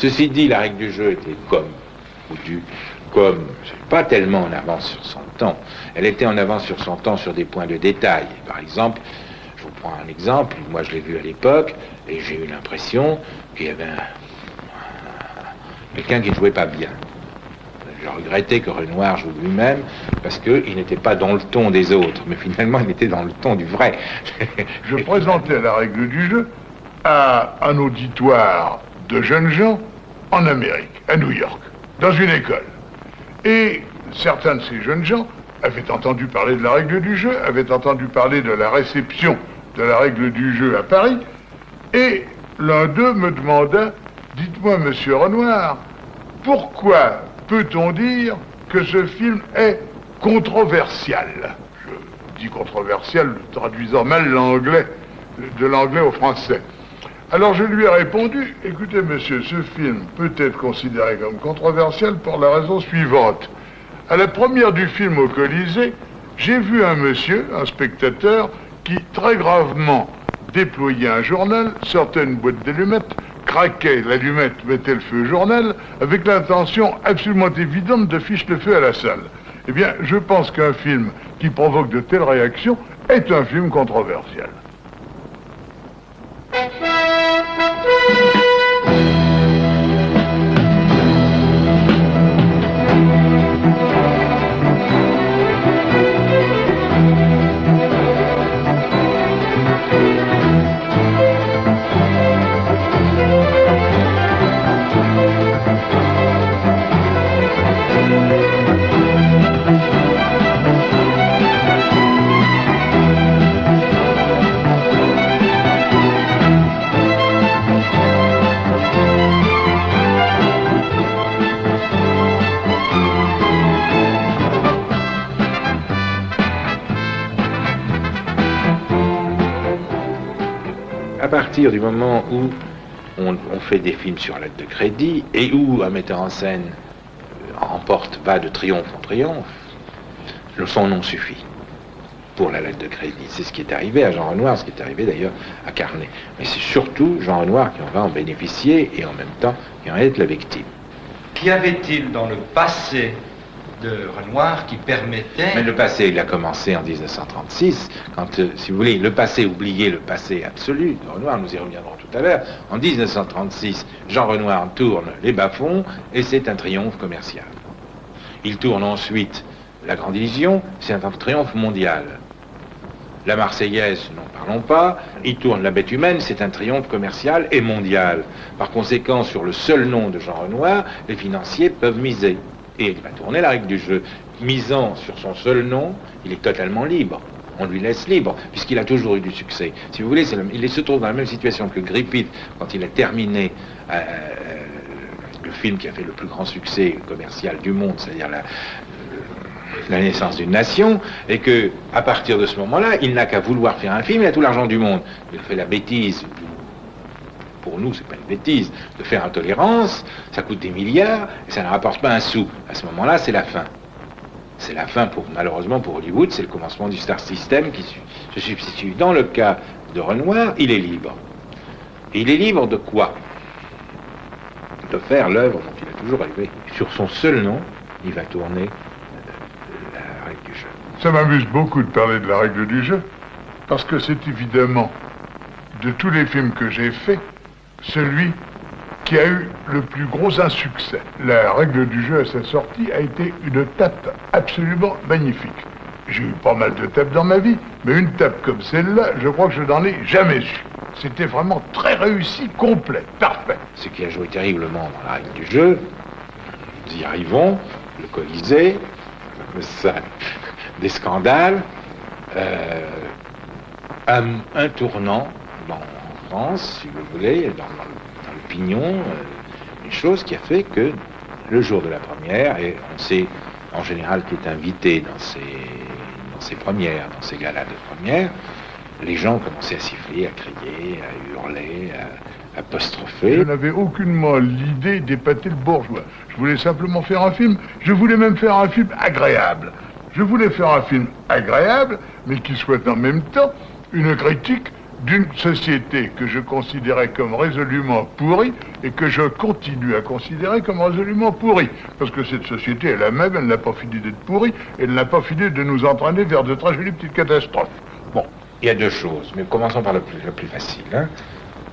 Ceci dit, la règle du jeu était pas tellement en avance sur son temps. Elle était en avance sur son temps sur des points de détail. Par exemple, je vous prends un exemple, moi je l'ai vu à l'époque, et j'ai eu l'impression qu'il y avait quelqu'un qui ne jouait pas bien. Je regrettais que Renoir joue lui-même, parce qu'il n'était pas dans le ton des autres, mais finalement il était dans le ton du vrai. Je présentais la règle du jeu à un auditoire de jeunes gens en Amérique, à New York, dans une école. Et certains de ces jeunes gens avaient entendu parler de la règle du jeu, avaient entendu parler de la réception de la règle du jeu à Paris, et l'un d'eux me demanda, dites-moi, monsieur Renoir, pourquoi peut-on dire que ce film est controversial? Je dis controversial, traduisant mal l'anglais, de l'anglais au français. Alors je lui ai répondu, écoutez monsieur, ce film peut être considéré comme controversial pour la raison suivante. À la première du film au Colisée, j'ai vu un monsieur, un spectateur, qui très gravement déployait un journal, sortait une boîte d'allumettes, craquait l'allumette, mettait le feu au journal, avec l'intention absolument évidente de ficher le feu à la salle. Eh bien, je pense qu'un film qui provoque de telles réactions est un film controversial. À partir du moment où on fait des films sur lettre de crédit et où un metteur en scène va de triomphe en triomphe, son nom suffit pour la lettre de crédit. C'est ce qui est arrivé à Jean Renoir, ce qui est arrivé d'ailleurs à Carnet. Mais c'est surtout Jean Renoir qui en va en bénéficier et en même temps qui en est la victime. Qu'y avait-il dans le passé de Renoir qui permettait... Mais le passé, il a commencé en 1936, quand, si vous voulez, le passé, oubliez le passé absolu de Renoir, nous y reviendrons tout à l'heure. En 1936, Jean Renoir tourne Les Bas-Fonds et c'est un triomphe commercial. Il tourne ensuite La Grande Illusion, c'est un triomphe mondial. La Marseillaise, n'en parlons pas. Il tourne La Bête Humaine, c'est un triomphe commercial et mondial. Par conséquent, sur le seul nom de Jean Renoir, les financiers peuvent miser. Et il va tourner la règle du jeu. Misant sur son seul nom, il est totalement libre. On lui laisse libre, puisqu'il a toujours eu du succès. Si vous voulez, il se trouve dans la même situation que Griffith quand il a terminé le film qui a fait le plus grand succès commercial du monde, c'est-à-dire la naissance d'une nation, et que à partir de ce moment-là, il n'a qu'à vouloir faire un film, il a tout l'argent du monde. Il fait la bêtise. Pour nous, c'est pas une bêtise, de faire Intolérance, ça coûte des milliards, et ça ne rapporte pas un sou. À ce moment-là, c'est la fin. C'est la fin, malheureusement pour Hollywood, c'est le commencement du Star System qui se substitue. Dans le cas de Renoir, il est libre. Et il est libre de quoi? De faire l'œuvre dont il a toujours rêvé. Sur son seul nom, il va tourner la règle du jeu. Ça m'amuse beaucoup de parler de la règle du jeu, parce que c'est évidemment, de tous les films que j'ai faits, celui qui a eu le plus gros insuccès. La règle du jeu à sa sortie a été une tape absolument magnifique. J'ai eu pas mal de tapes dans ma vie, mais une tape comme celle-là, je crois que je n'en ai jamais eu. C'était vraiment très réussi, complet, parfait. Ce qui a joué terriblement dans la règle du jeu, nous y arrivons, le Colisée, ça, des scandales, un tournant en France, si vous voulez, dans l'opinion, une chose qui a fait que le jour de la première, et on sait en général qui est invité dans ces premières, dans ces galas de première, les gens commençaient à siffler, à crier, à hurler, à apostropher. Je n'avais aucunement l'idée d'épater le bourgeois. Je voulais simplement faire un film. Je voulais même faire un film agréable. Je voulais faire un film agréable, mais qui soit en même temps une critique d'une société que je considérais comme résolument pourrie et que je continue à considérer comme résolument pourrie. Parce que cette société, elle-même, elle n'a pas fini d'être pourrie, elle n'a pas fini de nous entraîner vers de très jolies petites catastrophes. Bon. Il y a deux choses, mais commençons par le plus facile. Hein.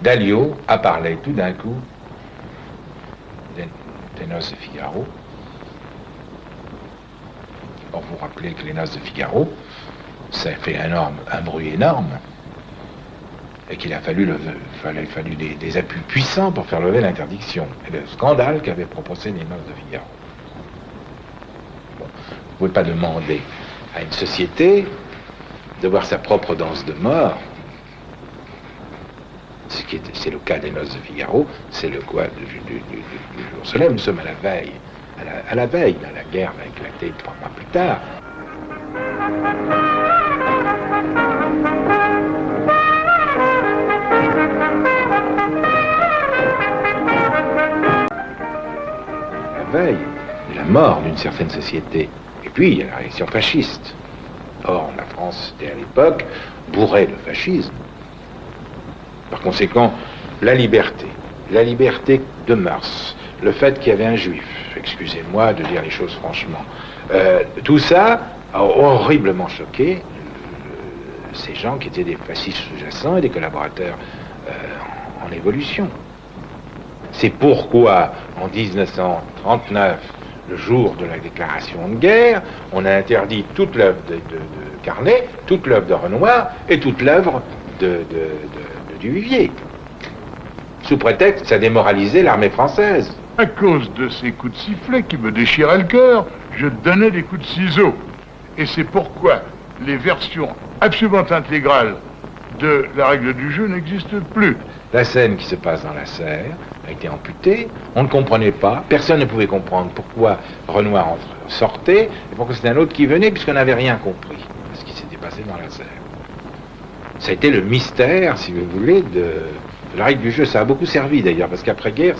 Dalio a parlé tout d'un coup des Noces de Figaro. Bon, vous vous rappelez que les Noces de Figaro, ça a fait un bruit énorme, et qu'il a fallu, des appuis puissants pour faire lever l'interdiction, et le scandale qu'avaient proposé les Noces de Figaro. Bon, vous ne pouvez pas demander à une société de voir sa propre danse de mort. C'est le cas des Noces de Figaro, c'est le quoi du jour soleil. Nous sommes à la veille. À la veille, la guerre va éclater 3 mois plus tard. La veille de la mort d'une certaine société. Et puis, il y a la réaction fasciste. Or, la France, était à l'époque, bourrait de fascisme. Par conséquent, la liberté de mœurs, le fait qu'il y avait un juif, excusez-moi de dire les choses franchement, tout ça a horriblement choqué ces gens qui étaient des fascistes sous-jacents et des collaborateurs en évolution. C'est pourquoi, en 1939, le jour de la déclaration de guerre, on a interdit toute l'œuvre de Carnet, toute l'œuvre de Renoir et toute l'œuvre de Duvivier. Sous prétexte que ça démoralisait l'armée française. À cause de ces coups de sifflet qui me déchiraient le cœur, je donnais des coups de ciseaux. Et c'est pourquoi les versions absolument intégrales de la règle du jeu n'existent plus. La scène qui se passe dans la serre a été amputée, on ne comprenait pas, personne ne pouvait comprendre pourquoi Renoir sortait et pourquoi c'était un autre qui venait, puisqu'on n'avait rien compris de ce qui s'était passé dans la serre. Ça a été le mystère, si vous voulez, de la règle du jeu. Ça a beaucoup servi d'ailleurs, parce qu'après-guerre,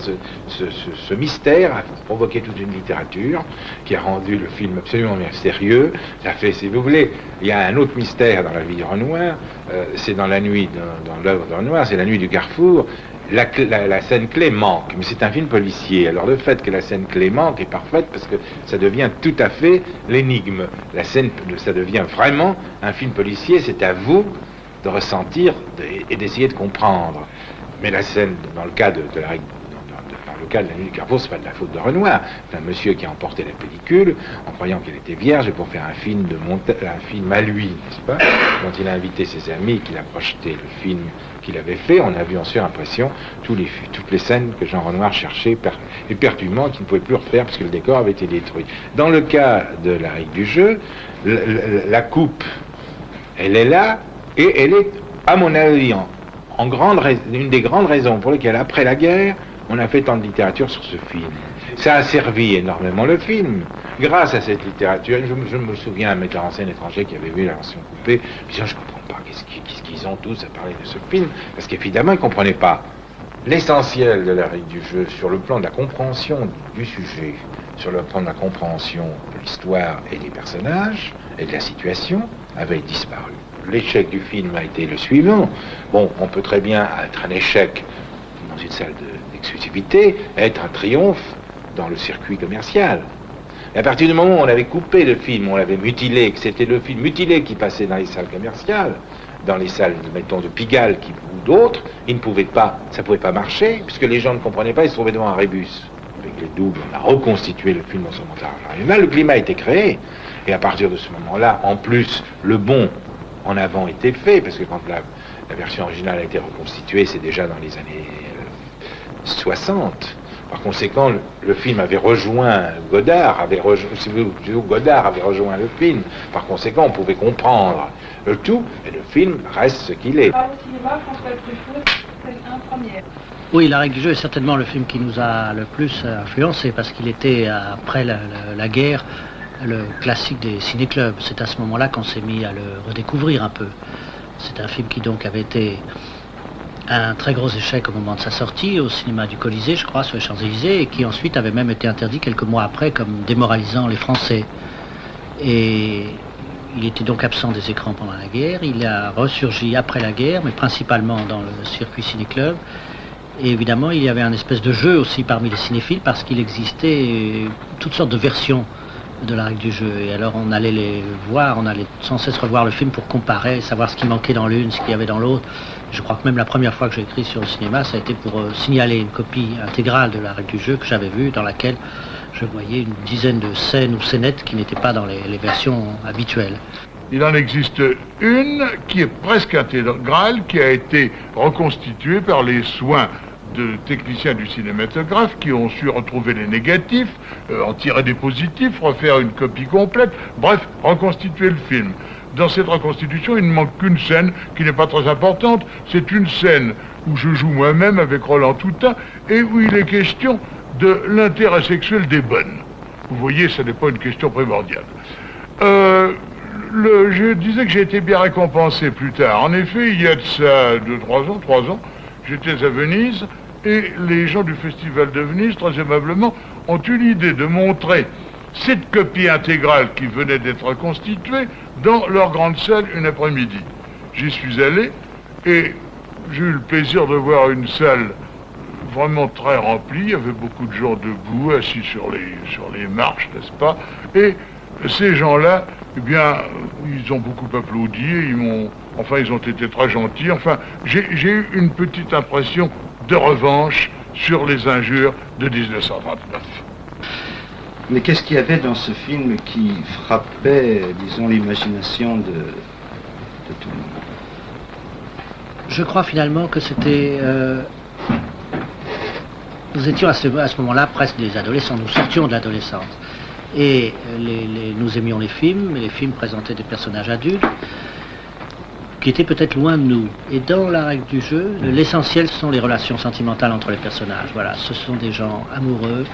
ce mystère a provoqué toute une littérature qui a rendu le film absolument mystérieux. Ça fait, si vous voulez, il y a un autre mystère dans la vie de Renoir, c'est dans la nuit, dans l'œuvre de Renoir, c'est la nuit du Carrefour. La scène clé manque, mais c'est un film policier. Alors le fait que la scène clé manque est parfaite parce que ça devient tout à fait l'énigme. La scène, ça devient vraiment un film policier, c'est à vous de ressentir et d'essayer de comprendre. Mais la scène, dans le cas de la règle, dans le cas de la nuit du Carrefour, c'est pas de la faute de Renoir. C'est un monsieur qui a emporté la pellicule en croyant qu'elle était vierge et pour faire un film à lui, n'est-ce pas? Quand il a invité ses amis, qu'il a projeté le film qu'il avait fait, on a vu en surimpression toutes les scènes que Jean Renoir cherchait éperdument, qu'il ne pouvait plus refaire parce que le décor avait été détruit. Dans le cas de la règle du jeu, la coupe, elle est là, et elle est, à mon avis, une des grandes raisons pour lesquelles, après la guerre, on a fait tant de littérature sur ce film. Ça a servi énormément le film. Grâce à cette littérature, je me souviens d'un metteur en scène étranger qui avait vu la version coupée, puis je ne comprends pas, qu'est-ce qu'ils ont tous à parler de ce film, parce qu'évidemment, ils ne comprenaient pas. L'essentiel de la règle du jeu, sur le plan de la compréhension du sujet, sur le plan de la compréhension de l'histoire et des personnages, et de la situation, avait disparu. L'échec du film a été le suivant. Bon, on peut très bien être un échec dans une salle d'exclusivité, être un triomphe dans le circuit commercial. Et à partir du moment où on avait coupé le film, on l'avait mutilé, que c'était le film mutilé qui passait dans les salles commerciales, dans les salles, mettons, de Pigalle ou d'autres, ça ne pouvait pas marcher, puisque les gens ne comprenaient pas, ils se trouvaient devant un rébus. Avec les doubles, on a reconstitué le film dans son montage original, le climat a été créé, et à partir de ce moment-là, en plus, le bond en avant était fait, parce que quand la version originale a été reconstituée, c'est déjà dans les années 60. Par conséquent, le film avait rejoint Godard, Godard avait rejoint le film. Par conséquent, on pouvait comprendre le tout, et le film reste ce qu'il est. Oui, La règle du jeu est certainement le film qui nous a le plus influencé, parce qu'il était, après la guerre, le classique des ciné-clubs. C'est à ce moment-là qu'on s'est mis à le redécouvrir un peu. C'est un film qui donc avait été un très gros échec au moment de sa sortie au cinéma du Colisée, je crois, sur les Champs-Élysées, et qui ensuite avait même été interdit quelques mois après comme démoralisant les Français. Et il était donc absent des écrans pendant la guerre, il a ressurgi après la guerre, mais principalement dans le circuit ciné-club. Et évidemment, il y avait un espèce de jeu aussi parmi les cinéphiles, parce qu'il existait toutes sortes de versions de la règle du jeu. Et alors on allait les voir, on allait sans cesse revoir le film pour comparer, savoir ce qui manquait dans l'une, ce qu'il y avait dans l'autre. Je crois que même la première fois que j'ai écrit sur le cinéma, ça a été pour signaler une copie intégrale de la règle du jeu que j'avais vue, dans laquelle je voyais une dizaine de scènes ou scénettes qui n'étaient pas dans les versions habituelles. Il en existe une qui est presque intégrale, qui a été reconstituée par les soins de techniciens du cinématographe qui ont su retrouver les négatifs, en tirer des positifs, refaire une copie complète, bref, reconstituer le film. Dans cette reconstitution, il ne manque qu'une scène qui n'est pas très importante. C'est une scène où je joue moi-même avec Roland Toutain et où il est question de l'intérêt sexuel des bonnes. Vous voyez, ce n'est pas une question primordiale. Je disais que j'ai été bien récompensé plus tard. En effet, il y a de ça 3 ans, j'étais à Venise et les gens du Festival de Venise, très aimablement, ont eu l'idée de montrer cette copie intégrale qui venait d'être reconstituée dans leur grande salle une après-midi. J'y suis allé et j'ai eu le plaisir de voir une salle vraiment très remplie. Il y avait beaucoup de gens debout, assis sur les marches, n'est-ce pas? Et ces gens-là, eh bien, ils ont beaucoup applaudi, ils ont été très gentils. Enfin, j'ai eu une petite impression de revanche sur les injures de 1939. Mais qu'est-ce qu'il y avait dans ce film qui frappait, disons, l'imagination de tout le monde? Je crois finalement que c'était... Nous étions à ce moment-là presque des adolescents, nous sortions de l'adolescence. Et nous aimions les films présentaient des personnages adultes qui étaient peut-être loin de nous. Et dans la règle du jeu, l'essentiel sont les relations sentimentales entre les personnages. Voilà, ce sont des gens amoureux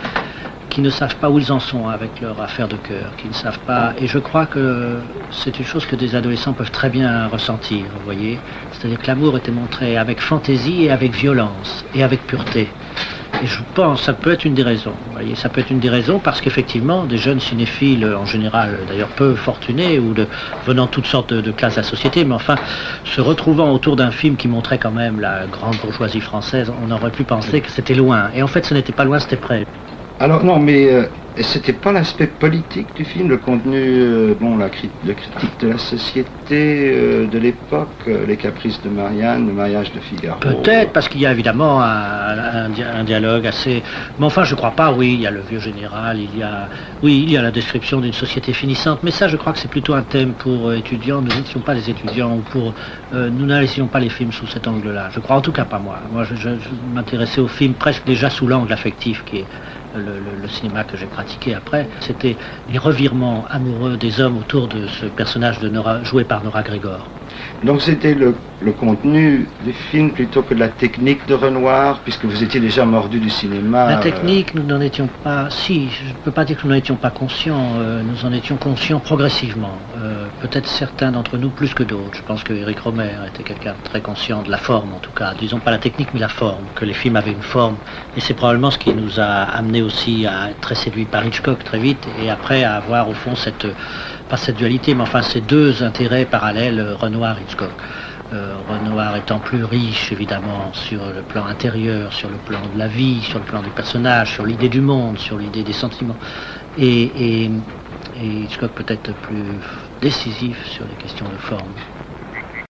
qui ne savent pas où ils en sont avec leur affaire de cœur, qui ne savent pas... Et je crois que c'est une chose que des adolescents peuvent très bien ressentir, vous voyez. C'est-à-dire que l'amour était montré avec fantaisie et avec violence et avec pureté. Et je pense que ça peut être une des raisons. Vous voyez, ça peut être une des raisons parce qu'effectivement, des jeunes cinéphiles, en général d'ailleurs peu fortunés, ou venant de toutes sortes de classes de la société, mais enfin, se retrouvant autour d'un film qui montrait quand même la grande bourgeoisie française, on aurait pu penser que c'était loin. Et en fait, ce n'était pas loin, c'était près. Alors non, mais c'était pas l'aspect politique du film, le contenu, la critique de la société de l'époque, les caprices de Marianne, le mariage de Figaro. Peut-être, parce qu'il y a évidemment un dialogue assez... Mais enfin, je crois pas, oui, il y a le vieux général, il y a la description d'une société finissante, mais ça, je crois que c'est plutôt un thème pour étudiants. Nous n'étions pas des étudiants, ou nous n'analysions pas les films sous cet angle-là. Je crois en tout cas pas moi. Moi, je m'intéressais aux films presque déjà sous l'angle affectif, qui est le cinéma que j'ai pratiqué après. C'était les revirements amoureux des hommes autour de ce personnage joué par Nora Grégor. Donc c'était le contenu du film plutôt que la technique de Renoir, puisque vous étiez déjà mordu du cinéma. La technique, nous n'en étions pas... Si, je ne peux pas dire que nous n'en étions pas conscients, nous en étions conscients progressivement. Peut-être certains d'entre nous plus que d'autres. Je pense que Éric Rohmer était quelqu'un de très conscient de la forme, en tout cas. Disons pas la technique, mais la forme, que les films avaient une forme. Et c'est probablement ce qui nous a amené aussi à être très séduits par Hitchcock très vite, et après à avoir au fond pas cette dualité, mais enfin ces deux intérêts parallèles, Renoir-Hitchcock. Renoir étant plus riche, évidemment, sur le plan intérieur, sur le plan de la vie, sur le plan du personnage, sur l'idée du monde, sur l'idée des sentiments. Et Hitchcock peut-être plus décisif sur les questions de forme.